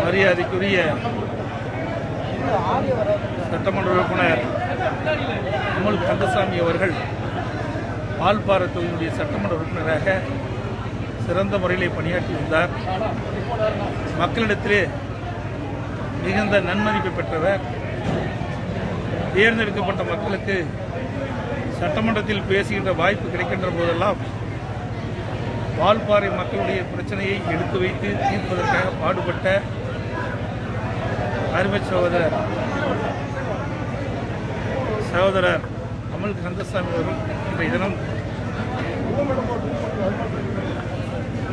மரியாதைக்குரிய சட்டமன்ற உறுப்பினர் அமுல் கந்தசாமி அவர்கள் வால்பாறை தொகுதியுடைய சட்டமன்ற உறுப்பினராக சிறந்த முறையிலே பணியாற்றி வந்தார். மக்களிடத்திலே மிகுந்த நன்மதிப்பை பெற்றவர். தேர்ந்தெடுக்கப்பட்ட மக்களுக்கு சட்டமன்றத்தில் பேசுகின்ற வாய்ப்பு கிடைக்கின்ற போதெல்லாம் வால்பாறை மக்களுடைய பிரச்சனையை எடுத்து வைத்து தீர்ப்பதற்காக பாடுபட்ட அருமை சகோதரர் அமுல் கந்தசாமி அவர்கள் இன்றைய தினம்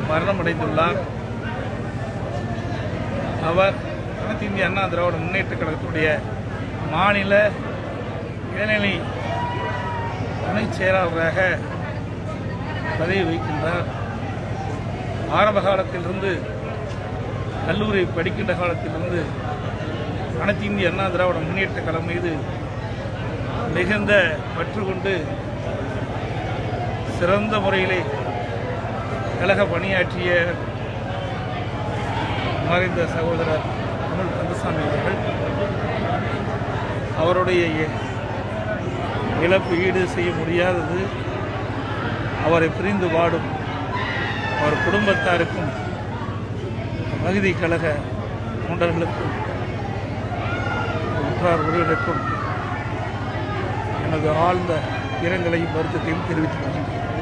மரணமடைந்துள்ளார். அவர் அனைத்து இந்திய அண்ணா திராவிட முன்னேற்ற கழகத்துடைய மாநில இளநிலை துணைச் செயலாளராக பதவி வகிக்கின்றார். ஆரம்ப காலத்திலிருந்து கல்லூரி படிக்கின்ற காலத்திலிருந்து அனைத்து இந்திய அண்ணா திராவிட முன்னேற்ற கழகம் மீது மிகுந்த பற்று கொண்டு சிறந்த முறையிலே கழக பணியாற்றிய மறைந்த சகோதரர் அமுல் கந்தசாமி அவர்கள் அவருடைய இழப்பு ஈடு செய்ய முடியாதது. அவரை பிரிந்து வாடும் அவர் குடும்பத்தாருக்கும் மகிதி கழக தொண்டர்களுக்கும் உற்றார் உறவினருக்கும் எனது ஆழ்ந்த இரங்கலையும் வருத்தத்தையும் தெரிவித்துக் கொள்கின்றேன்.